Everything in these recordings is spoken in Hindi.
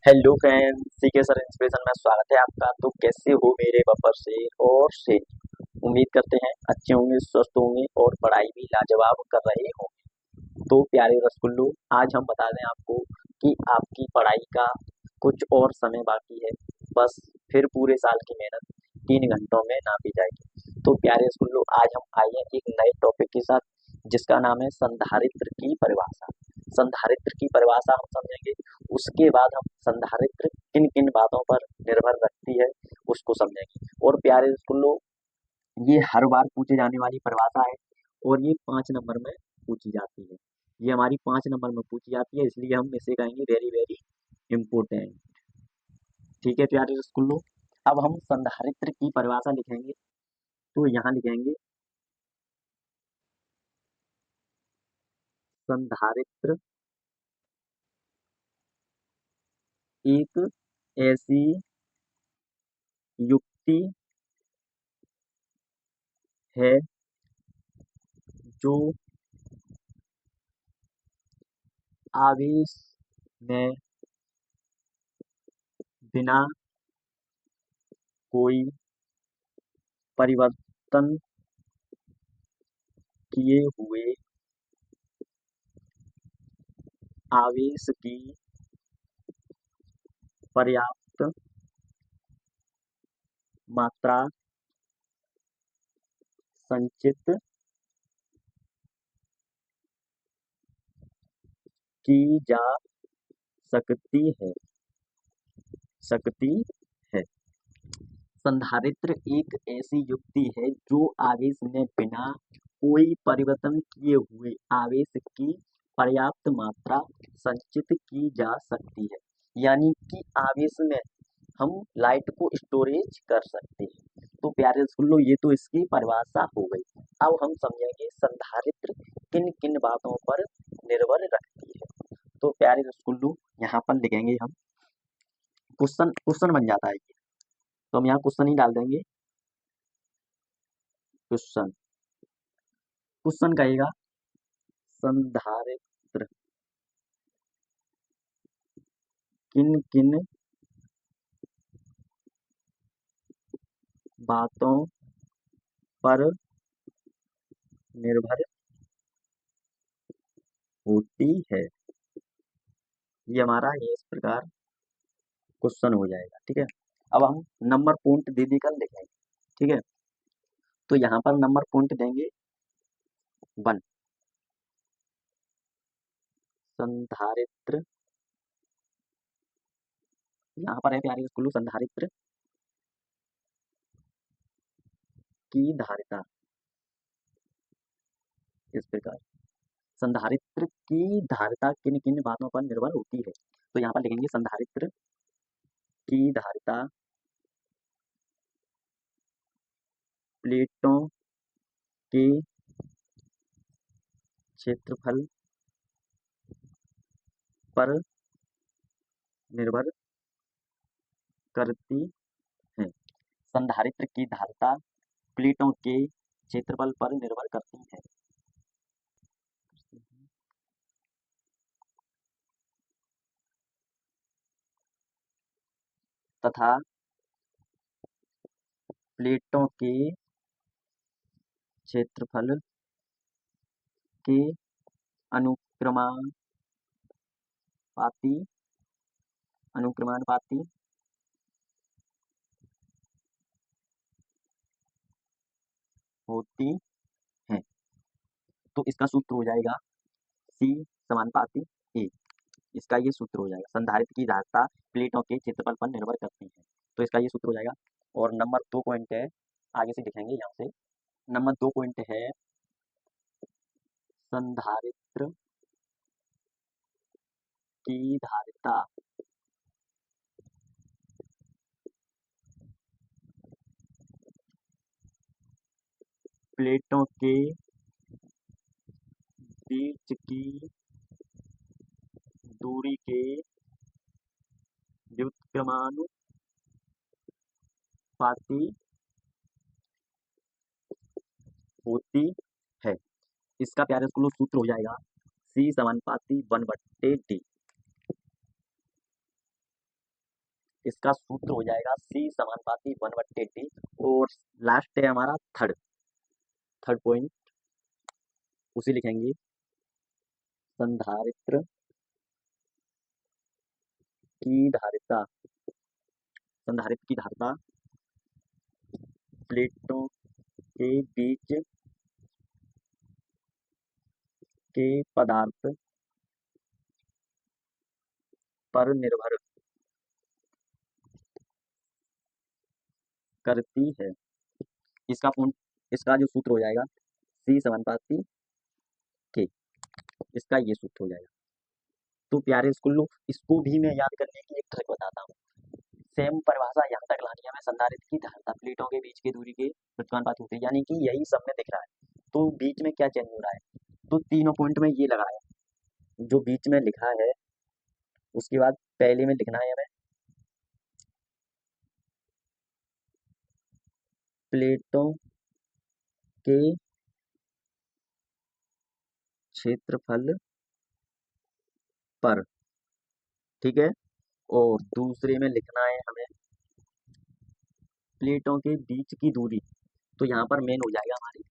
Hello friends, CK sir inspiration में स्वागत है आपका। तो कैसे हो मेरे बब्बर से और से? उम्मीद करते हैं अच्छे होंगे, स्वस्थ होंगे और पढ़ाई भी लाजवाब कर रहे होंगे। तो प्यारे रसगुल्लो, आज हम बता दें आपको कि आपकी पढ़ाई का कुछ और समय बाकी है। बस फिर पूरे साल की मेहनत 3 घंटों में नापी जाएगी। तो प्यारे रसगुल्लो, आज हम आए हैं एक नए टॉपिक के साथ, जिसका नाम है संधारित्र की परिभाषा। संधारित्र की परिभाषा हम समझेंगे, उसके बाद हम संधारित्र किन किन बातों पर निर्भर रखती है उसको समझेंगे। और प्यारे स्कूलों, ये हर बार पूछे जाने वाली परिभाषा है और ये 5 नंबर में पूछी जाती है। ये हमारी 5 नंबर में पूछी जाती है, इसलिए हम इसे कहेंगे वेरी वेरी इम्पोर्टेंट। ठीक है प्यारे स्कूलों, अब हम संधारित्र की परिभाषा लिखेंगे। तो यहाँ लिखेंगे संधारित्र एक ऐसी युक्ति है जो आवेश में बिना कोई परिवर्तन किए हुए आवेश की पर्याप्त मात्रा संचित की जा सकती है सकती है। संधारित्र एक ऐसी युक्ति है जो आवेश में बिना कोई परिवर्तन किए हुए आवेश की पर्याप्त मात्रा संचित की जा सकती है। यानी कि आवेश में हम लाइट को स्टोरेज कर सकते हैं। तो प्यारे स्कूलों, ये तो इसकी परिभाषा हो गई। अब हम समझेंगे संधारित्र किन किन बातों पर निर्भर रखती है। तो प्यारे स्कूलों, यहाँ पर लिखेंगे हम, क्वेश्चन क्वेश्चन बन जाता है ये, तो हम यहाँ क्वेश्चन ही डाल देंगे। क्वेश्चन क्वेश्चन कहेगा संधारित्र किन किन बातों पर निर्भर होती है। ये हमारा ये इस प्रकार क्वेश्चन हो जाएगा। ठीक है, अब हम नंबर पॉइंट दे देकर लिखेंगे। ठीक है, तो यहाँ पर नंबर पॉइंट देंगे 1। संधारित्र, यहाँ पर है प्यारे स्कूलों, संधारित्र की धारिता इस प्रकार। संधारित्र की धारिता किन किन बातों पर निर्भर होती है। तो यहाँ पर लिखेंगे संधारित्र की धारिता प्लेटों के क्षेत्रफल पर निर्भर करती है। संधारित्र की धारिता प्लेटों के क्षेत्रफल पर निर्भर करती है तथा प्लेटों के क्षेत्रफल के अनुक्रमानुपाती अनुक्रमानुपाती होती है। तो इसका सूत्र हो जाएगा C समानुपाती A। इसका ये सूत्र हो जाएगा, संधारित्र की धारिता प्लेटों के क्षेत्रफल पर निर्भर करती है। तो इसका ये सूत्र हो जाएगा। और नंबर 2 पॉइंट है, आगे से लिखेंगे यहाँ से। नंबर 2 पॉइंट है संधारित्र की धारिता प्लेटों के बीच की दूरी के व्युत्क्रमानुपाती होती है। इसका प्यारे स्कूलों सूत्र हो जाएगा C समानुपाती 1/D। इसका सूत्र हो जाएगा C समानुपाती 1/T। और लास्ट है हमारा थर्ड थर्ड पॉइंट, उसे लिखेंगे संधारित्र की धारिता। संधारित्र की धारिता प्लेटों के बीच के पदार्थ पर निर्भर करती है। इसका पूर्ण, इसका जो सूत्र हो जाएगा C समानुपाती K, इसका ये सूत्र हो जाएगा। तो प्यारे स्कूलों, इसको भी मैं याद करने की एक ट्रिक बताता हूँ। सेम परिभाषा यहाँ तक लानी है हमें, संधारित्र की धारिता प्लेटों के बीच की दूरी के व्युत्क्रमानुपाती होती है, यानी कि यही सब में दिख रहा है। तो बीच में क्या चेंज हो रहा है, तो तीनों पॉइंट में ये लगाया जो बीच में लिखा है, उसके बाद पहले में लिखना है हमें प्लेटों के क्षेत्रफल पर, ठीक है। और दूसरे में लिखना है हमें प्लेटों के बीच की दूरी। तो यहाँ पर मेन हो जाएगा हमारी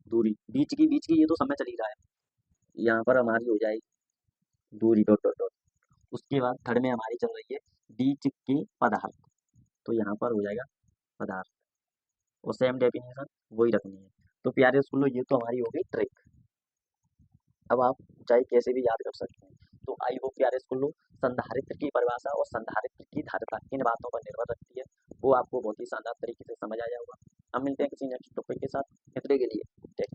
दूरी, बीच की ये तो समय चल ही रहा है, यहाँ पर हमारी हो जाएगी दूरी डॉट डॉट डॉट। उसके बाद थर्ड में हमारी चल रही है बीच के पदार्थ, तो यहाँ पर हो जाएगा पदार्थ, और सेम डेफिनेशन वही रखनी है। तो प्यारे स्कूलों, ये तो हमारी हो गई ट्रिक। अब आप चाहे कैसे भी याद कर सकते हैं। तो आई होप प्यारे स्कूलों, संधारित्र की परिभाषा और संधारित्र की धारिता किन बातों पर निर्भर रखती है वो आपको बहुत ही शानदार तरीके से समझ आया होगा। अब मिलते हैं किसी नेक्स्ट टॉपिक के साथ, इतने के लिए टेक